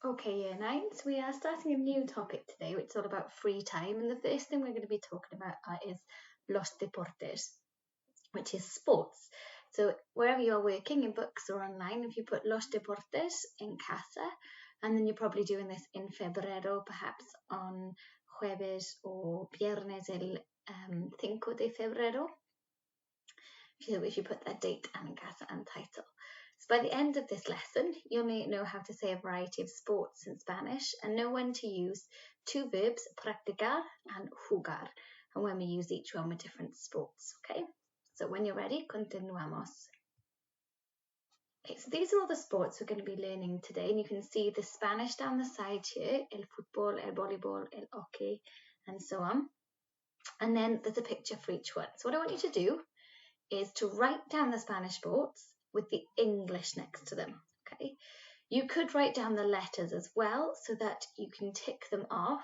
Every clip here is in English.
Okay, year 9, so we are starting a new topic today, which is all about free time. And the first thing we're going to be talking about is los deportes, which is sports. So wherever you're working, in books or online, if you put los deportes en casa, and then you're probably doing this in febrero, perhaps on jueves or viernes el 5 de febrero, if you put that date and en casa and title. So by the end of this lesson, you'll know how to say a variety of sports in Spanish and know when to use two verbs, practicar and jugar, and when we use each one with different sports, okay? So when you're ready, continuamos. Okay, so these are all the sports we're going to be learning today, and you can see the Spanish down the side here, el fútbol, el voleibol, el hockey, and so on. And then there's a picture for each one. So what I want you to do is to write down the Spanish sports with the English next to them, okay? You could write down the letters as well so that you can tick them off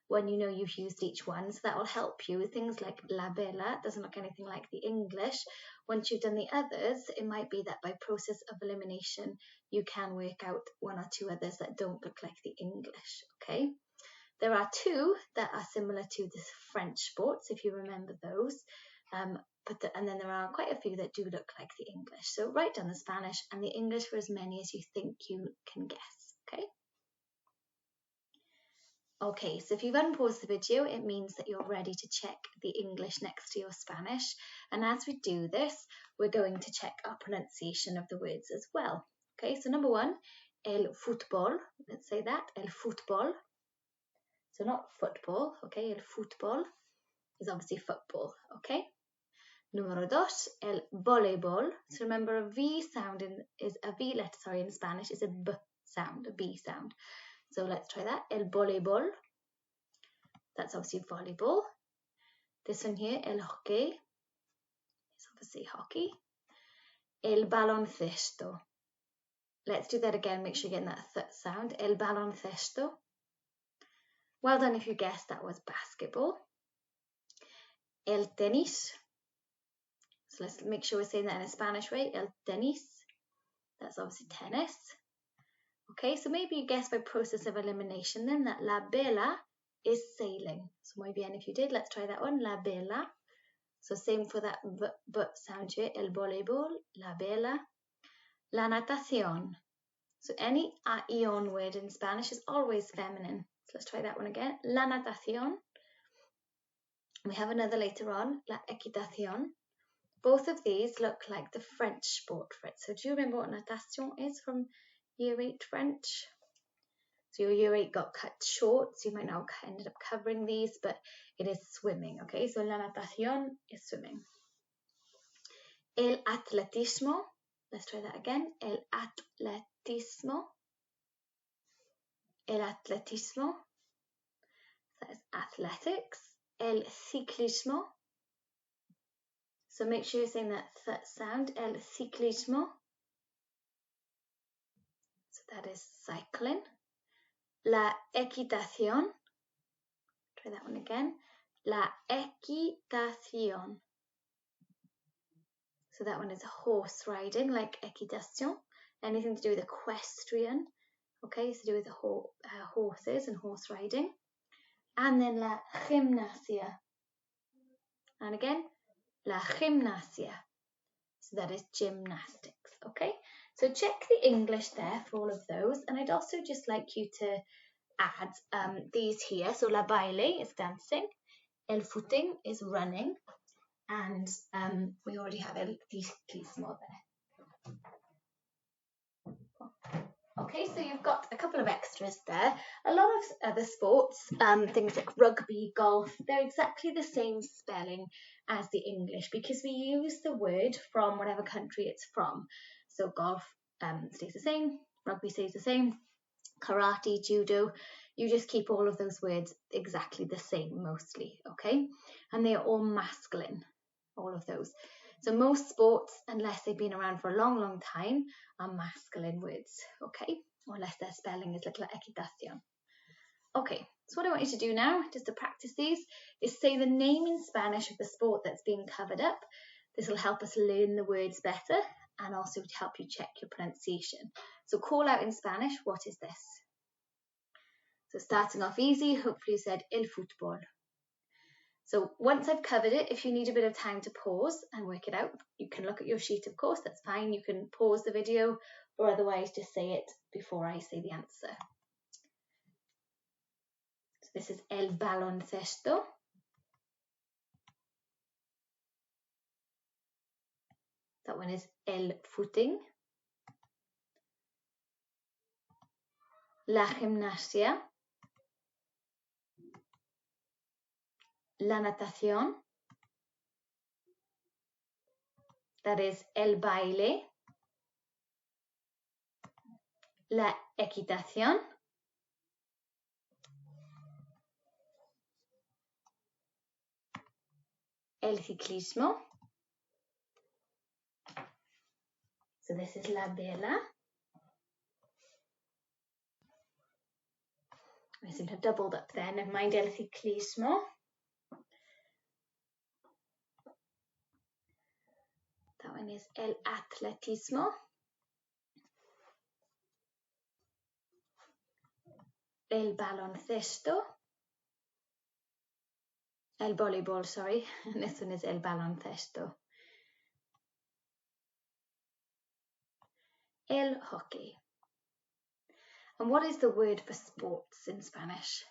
when you know you've used each one. So that will help you with things like la bella, doesn't look anything like the English. Once you've done the others, it might be that by process of elimination, you can work out one or two others that don't look like the English, okay? There are two that are similar to the French sports, if you remember those. And then there are quite a few that do look like the English. So write down the Spanish and the English for as many as you think you can guess, okay? Okay, so if you've unpaused the video, it means that you're ready to check the English next to your Spanish. And as we do this, we're going to check our pronunciation of the words as well. Okay, so number one, el fútbol. Let's say that, el fútbol. So not football, okay? El fútbol is obviously football, okay? Número dos, el voleibol. So remember, a V sound is a V letter, in Spanish is a B sound, a B sound. So let's try that. El voleibol. That's obviously volleyball. This one here, el hockey. It's obviously hockey. El baloncesto. Let's do that again. Make sure you're getting that th sound. El baloncesto. Well done if you guessed that was basketball. El tenis. So let's make sure we're saying that in a Spanish way. El tenis. That's obviously tennis. Okay, so maybe you guessed by process of elimination then that la vela is sailing. So muy bien if you did. Let's try that one. La vela. So same for that b sound here. El voleibol, la vela. La natación. So any ion word in Spanish is always feminine. So let's try that one again. La natación. We have another later on. La equitación. Both of these look like the French sport for it. So do you remember what natation is from Year 8 French? So your Year 8 got cut short, so you might now ended up covering these, but it is swimming, okay? So la natación is swimming. El atletismo. Let's try that again. El atletismo. El atletismo. That is athletics. El ciclismo. So make sure you're saying that th sound. El ciclismo. So that is cycling. La equitación. Try that one again. La equitación. So that one is horse riding, like equitation. Anything to do with equestrian. Okay, so to do with the horses and horse riding. And then la gimnasia. And again, la gimnasia. So that is gymnastics, okay? So check the English there for all of those. And I'd also just like you to add these here. So la baile is dancing. El footing is running. And we already have el ciclismo there. Okay, so you've got a couple of extras there. A lot of other sports, things like rugby, golf, they're exactly the same spelling as the English because we use the word from whatever country it's from. So golf stays the same, rugby stays the same, karate, judo, you just keep all of those words exactly the same mostly, okay? And they are all masculine, all of those. So most sports, unless they've been around for a long, long time, are masculine words, okay? Or unless their spelling is like la equitación. Okay, so what I want you to do now, just to practice these, is say the name in Spanish of the sport that's being covered up. This will help us learn the words better and also to help you check your pronunciation. So call out in Spanish, what is this? So starting off easy, hopefully you said el fútbol. So once I've covered it, if you need a bit of time to pause and work it out, you can look at your sheet, of course, that's fine. You can pause the video or otherwise just say it before I say the answer. So this is el baloncesto. That one is el footing. La gimnasia. La natación. That is el baile. La equitación. El ciclismo. So this is la vela. I seem to have doubled up there. Never mind, el ciclismo. That one is el atletismo. El baloncesto. El voleibol, sorry. And this one is el baloncesto. El hockey. And what is the word for sports in Spanish?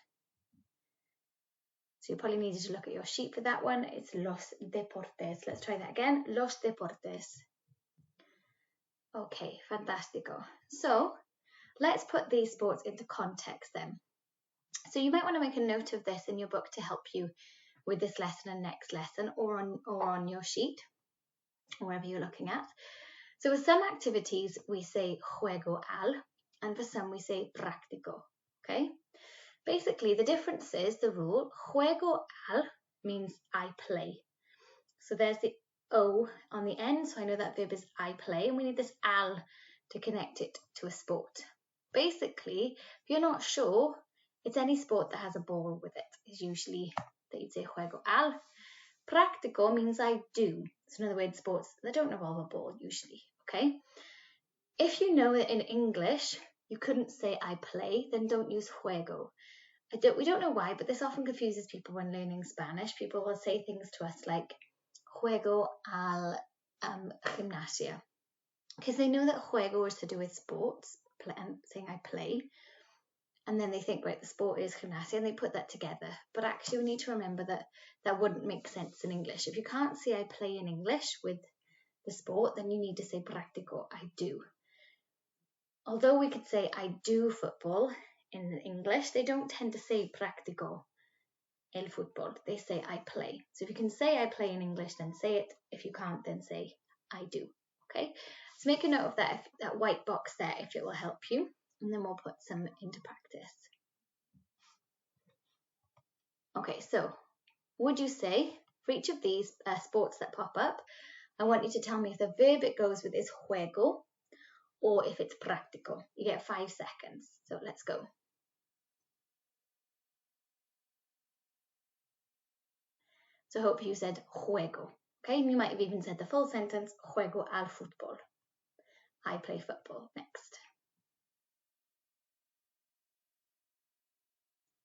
So you probably needed to look at your sheet for that one. It's los deportes. Let's try that again. Los deportes. Okay, fantastico. So let's put these sports into context then. So you might want to make a note of this in your book to help you with this lesson and next lesson, or on your sheet, wherever you're looking at. So for some activities we say juego al, and for some we say practico. Okay. Basically, the difference is the rule. Juego al means I play. So there's the O on the end, so I know that verb is I play, and we need this al to connect it to a sport. Basically, if you're not sure, it's any sport that has a ball with it, is usually that you'd say juego al. Practico means I do. So in other words, sports that don't involve a ball usually, okay? If you know that in English you couldn't say I play, then don't use juego. We don't know why, but this often confuses people when learning Spanish. People will say things to us like juego al gimnasia, because they know that juego is to do with sports, and saying I play, and then they think, right, the sport is gimnasia, and they put that together. But actually we need to remember that that wouldn't make sense in English. If you can't say I play in English with the sport, then you need to say practico, I do. Although we could say I do football in English, they don't tend to say practico el fútbol. They say I play. So if you can say I play in English, then say it. If you can't, then say I do. Okay? So make a note of that, that white box there, if it will help you. And then we'll put some into practice. Okay, so would you say for each of these sports that pop up, I want you to tell me if the verb it goes with is juego or if it's practico. You get 5 seconds. So let's go. So I hope you said juego. Okay, and you might have even said the full sentence, juego al fútbol. I play football. Next.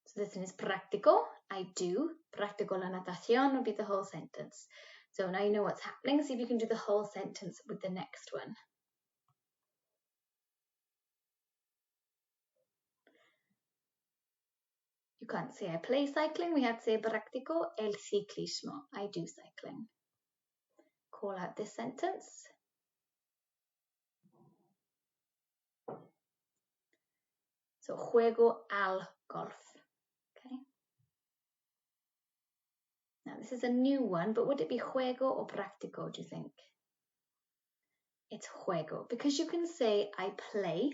So this one is practico. I do. Practico la natación would be the whole sentence. So now you know what's happening. See if you can do the whole sentence with the next one. You can't say I play cycling. We have to say practico el ciclismo. I do cycling. Call out this sentence. So juego al golf. Okay. Now this is a new one, but would it be juego or practico, do you think? It's juego, because you can say I play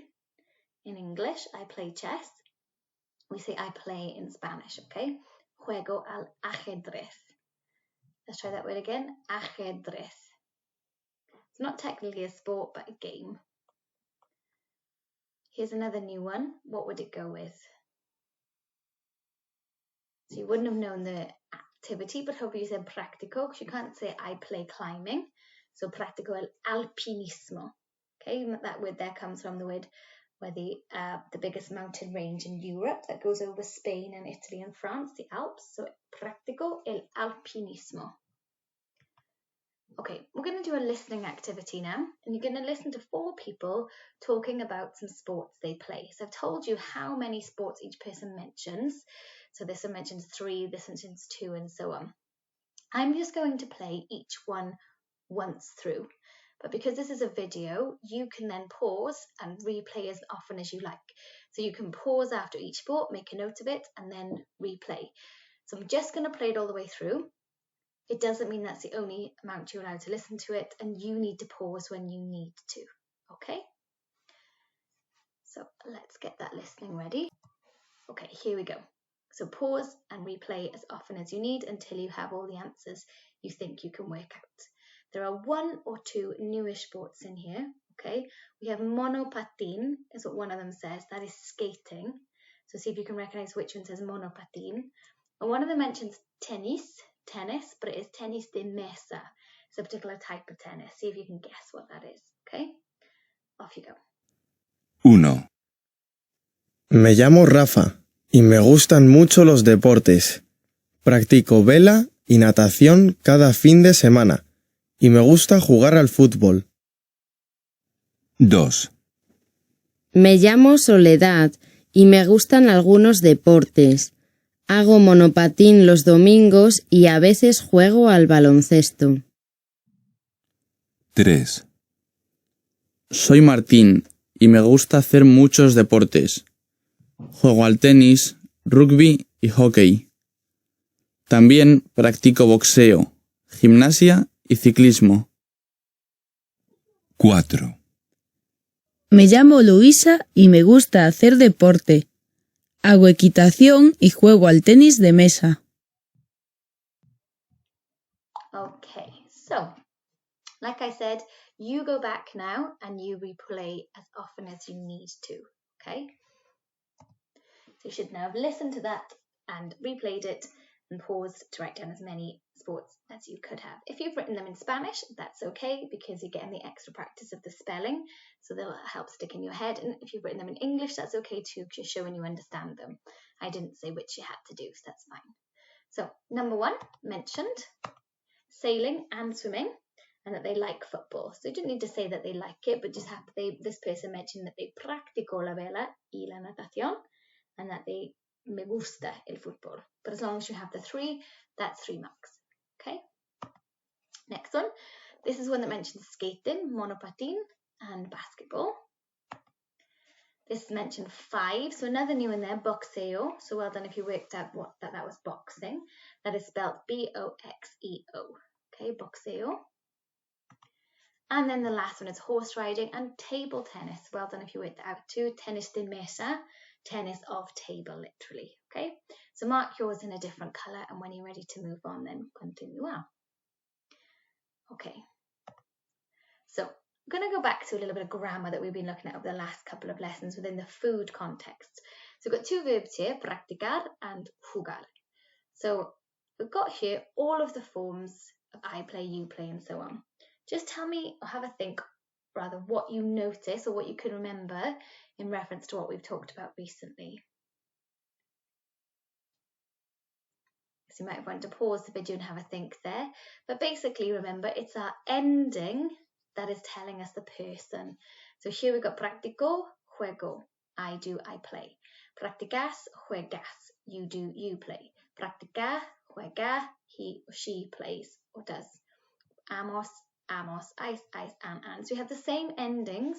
in English. I play chess. We say I play in Spanish, okay? Juego al ajedrez. Let's try that word again. Ajedrez. It's not technically a sport, but a game. Here's another new one. What would it go with? So you wouldn't have known the activity, but hope you said practico, because you can't say I play climbing. So practico el alpinismo. Okay, that word there comes from the word We're the biggest mountain range in Europe that goes over Spain and Italy and France, the Alps. So practico el alpinismo. Okay, we're going to do a listening activity now, and you're going to listen to 4 people talking about some sports they play. So I've told you how many sports each person mentions. So this one mentions 3, this one mentions 2, and so on. I'm just going to play each one once through. But because this is a video, you can then pause and replay as often as you like. So you can pause after each sport, make a note of it, and then replay. So I'm just going to play it all the way through. It doesn't mean that's the only amount you're allowed to listen to it, and you need to pause when you need to, okay? So let's get that listening ready. Okay, here we go. So pause and replay as often as you need until you have all the answers you think you can work out. There are 1 or 2 newish sports in here, okay? We have monopatin, is what one of them says. That is skating. So see if you can recognize which one says monopatin. And one of them mentions tennis, but it is tenis de mesa. It's a particular type of tennis. See if you can guess what that is, okay? Off you go. 1. Me llamo Rafa y me gustan mucho los deportes. Practico vela y natación cada fin de semana y me gusta jugar al fútbol. 2. Me llamo Soledad y me gustan algunos deportes. Hago monopatín los domingos y a veces juego al baloncesto. 3. Soy Martín y me gusta hacer muchos deportes. Juego al tenis, rugby y hockey. También practico boxeo, gimnasia y ciclismo. 4. Me llamo Luisa y me gusta hacer deporte. Hago equitación y juego al tenis de mesa. Okay, so like I said, you go back now and you replay as often as you need to, okay? So you should now have listened to that and replayed it and paused to write down as many sports as you could have. If you've written them in Spanish, that's okay because you're getting the extra practice of the spelling, so they'll help stick in your head. And if you've written them in English, that's okay too because you're showing you understand them. I didn't say which you had to do, so that's fine. So number 1 mentioned sailing and swimming, and that they like football. So you didn't need to say that they like it, but just have this person mentioned that they practico la vela y la natación, and that they me gusta el fútbol. But as long as you have the 3, that's 3 marks. Okay. Next one. This is one that mentions skating, monopatín, and basketball. This mentioned 5. So another new in there, boxeo. So well done if you worked out what that was boxing. That is spelled B-O-X-E-O. Okay, boxeo. And then the last one is horse riding and table tennis. Well done if you worked that out too. Tenis de mesa, tennis of table, literally. Okay, so mark yours in a different colour, and when you're ready to move on, then continue on. Okay, so I'm going to go back to a little bit of grammar that we've been looking at over the last couple of lessons within the food context. So we've got 2 verbs here, practicar and jugar. So we've got here all of the forms of I play, you play, and so on. Just tell me, or have a think, rather, what you notice or what you can remember in reference to what we've talked about recently. So you might want to pause the video and have a think there. But basically, remember, it's our ending that is telling us the person. So here we've got practico, juego. I do, I play. Practicas, juegas. You do, you play. Practica, juega. He or she plays or does. Amos, amos, ice, and. So we have the same endings,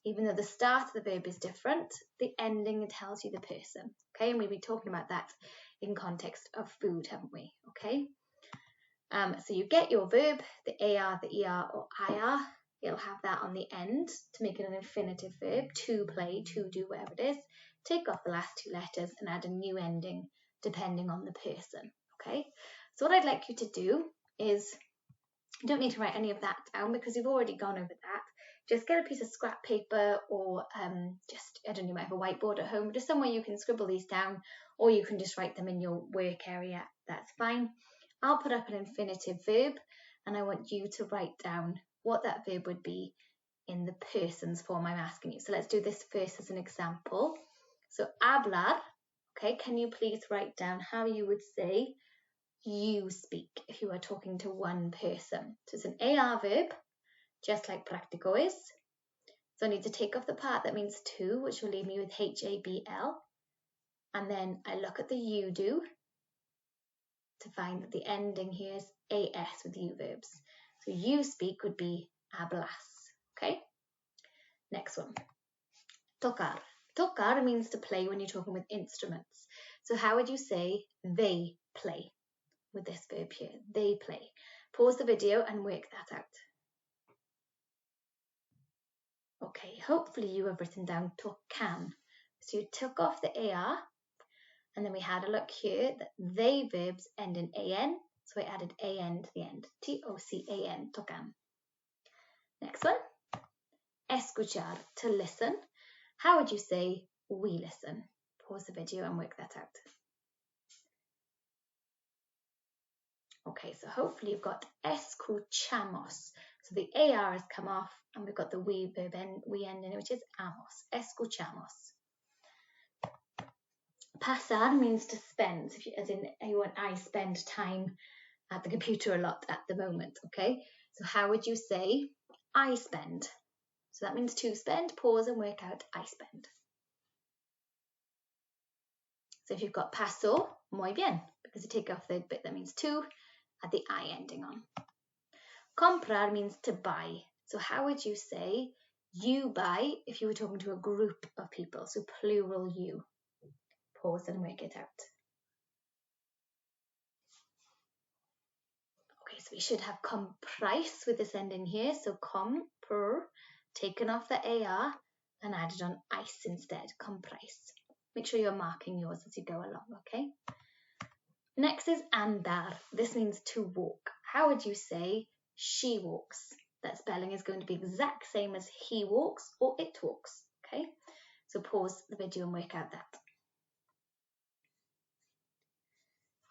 even though the start of the verb is different. The ending tells you the person. Okay, and we'll be talking about that in context of food, haven't we? Okay. So you get your verb, the AR, the ER, or IR. You'll have that on the end to make it an infinitive verb, to play, to do, whatever it is. Take off the last 2 letters and add a new ending depending on the person. Okay. So what I'd like you to do is, you don't need to write any of that down because you've already gone over that. Just get a piece of scrap paper or just, I don't know, you might have a whiteboard at home, just somewhere you can scribble these down, or you can just write them in your work area. That's fine. I'll put up an infinitive verb and I want you to write down what that verb would be in the person's form I'm asking you. So let's do this first as an example. So hablar, okay, can you please write down how you would say you speak if you were talking to one person? So it's an AR verb, just like practico is. So I need to take off the part that means to, which will leave me with HABL. And then I look at the you do to find that the ending here is AS with you verbs. So you speak would be hablas, okay? Next one, tocar. Tocar means to play when you're talking with instruments. So how would you say they play with this verb here? They play. Pause the video and work that out. Okay, hopefully you have written down tocan. So you took off the AR, and then we had a look here that they verbs end in AN, so I added AN to the end. TOCAN, tocan. Next one, escuchar, to listen. How would you say we listen? Pause the video and work that out. Okay, so hopefully you've got escuchamos. So the AR has come off and we've got the we verb we end in it, which is amos. Escuchamos. Pasar means to spend, as in I spend time at the computer a lot at the moment, okay? So how would you say I spend? So that means to spend, pause and work out I spend. So if you've got paso, muy bien, because you take off the bit that means to, add the I ending on. Comprar means to buy. So how would you say you buy if you were talking to a group of people? So plural you. Pause and work it out. Okay, so we should have comprise with this ending here. So compr, taken off the AR and added on ice instead, comprise. Make sure you're marking yours as you go along, okay? Next is andar. This means to walk. How would you say she walks? That spelling is going to be exact same as he walks or it walks, okay? So pause the video and work out that.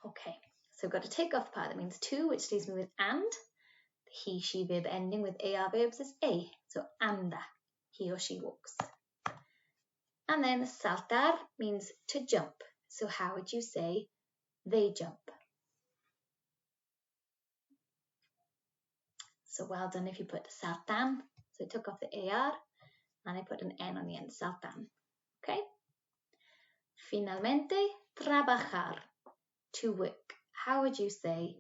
Okay, so I've got to take off the part that means to, which leaves me with and. The he, she verb ending with AR verbs is a. So anda, he or she walks. And then saltar means to jump. So how would you say they jump? So well done if you put saltan. So I took off the AR and I put an N on the end, saltan. Okay? Finalmente, trabajar, to work. How would you say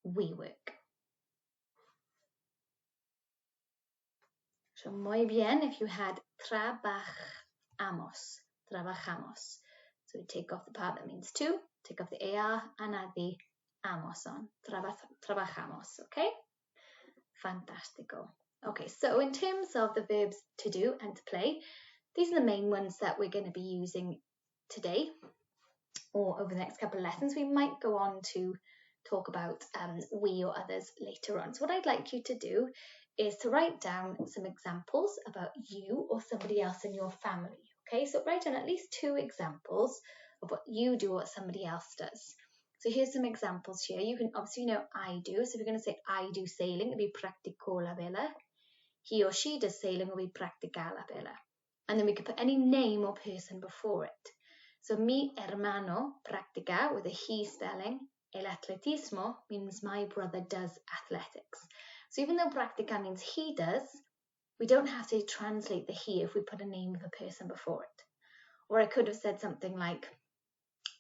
we work? So muy bien if you had trabajamos, trabajamos. So we take off the part that means to, take off the AR and add the amos on, trabajamos, okay? Fantastico. Okay, so in terms of the verbs to do and to play, these are the main ones that we're going to be using today or over the next couple of lessons. We might go on to talk about we or others later on. So what I'd like you to do is to write down some examples about you or somebody else in your family. Okay, so write down at least 2 examples of what you do or what somebody else does. So here's some examples here. You can obviously know I do. So if you're going to say I do sailing, it'll be practico la vela. He or she does sailing will be practica la vela. And then we could put any name or person before it. So mi hermano practica with a he spelling. El atletismo means my brother does athletics. So even though practica means he does, we don't have to translate the he if we put a name of a person before it. Or I could have said something like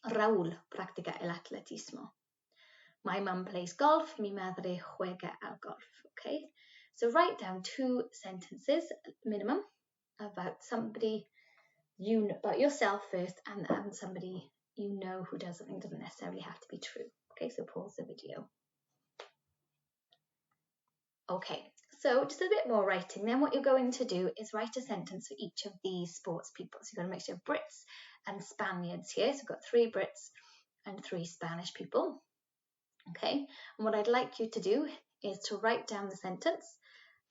Raúl practica el atletismo. My mum plays golf, mi madre juega al golf. Okay, so write down 2 sentences minimum about somebody you know, about yourself first, and somebody you know who does something. Doesn't necessarily have to be true. Okay, so pause the video. Okay, so just a bit more writing. Then what you're going to do is write a sentence for each of these sports people. So you've got a mixture of Brits and Spaniards here. So we've got 3 Brits and 3 Spanish people. Okay, and what I'd like you to do is to write down the sentence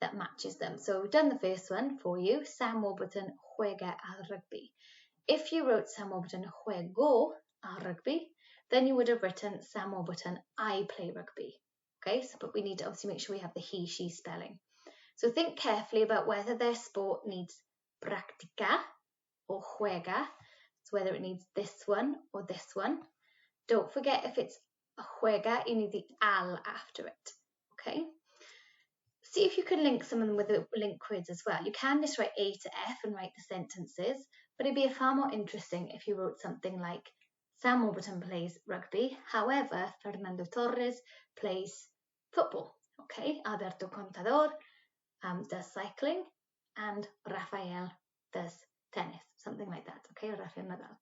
that matches them. So we've done the first one for you. Sam Warburton juega al rugby. If you wrote Sam Warburton juego al rugby, then you would have written Sam Warburton I play rugby. Okay, so but we need to obviously make sure we have the he, she spelling. So think carefully about whether their sport needs practica or juega, so whether it needs this one or this one. Don't forget, if it's a juega, you need the al after it, okay? See if you can link some of them with the link quiz as well. You can just write A to F and write the sentences, but it'd be far more interesting if you wrote something like Sam Warburton plays rugby, however, Fernando Torres plays football, okay? Alberto Contador does cycling, and Rafael does tennis, something like that, okay? Or Rafael Nadal.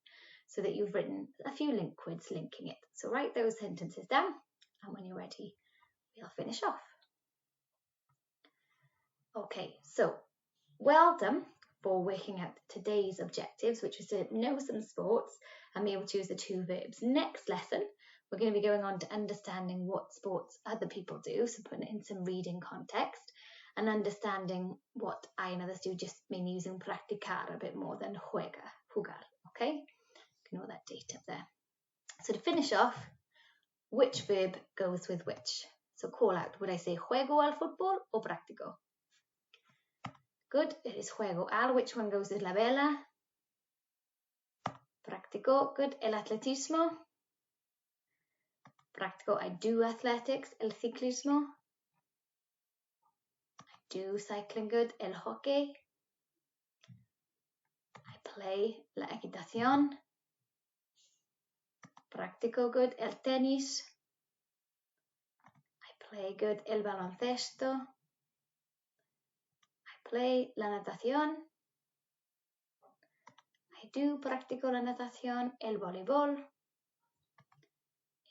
So that you've written a few link quids linking it. So write those sentences down, and when you're ready, we'll finish off. Okay, so well done for working out today's objectives, which is to know some sports and be able to use the two verbs. Next lesson, we're going to be going on to understanding what sports other people do, so putting it in some reading context, and understanding what I and others do, just mean using practicar a bit more than jugar, okay? You can know that date up there. So to finish off, which verb goes with which? So call out, would I say juego al fútbol or practico? Good, it is juego al. Which one goes with la vela? Practico. Good, el atletismo. Practico, I do athletics. El ciclismo. I do cycling. Good, el hockey. I play la equitación. Practico. Good, el tenis. I play. Good, el baloncesto. Play la natación. I do practico la natación, el voleibol.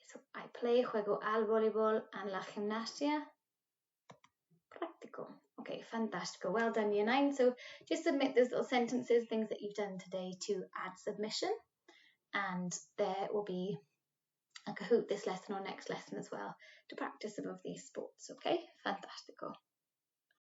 So I play, juego al voleibol, and la gimnasia. Practico. Okay, fantastico. Well done, Year 9. So just submit those little sentences, things that you've done today to add submission. And there will be a Kahoot this lesson or next lesson as well to practice some of these sports. Okay, fantastico.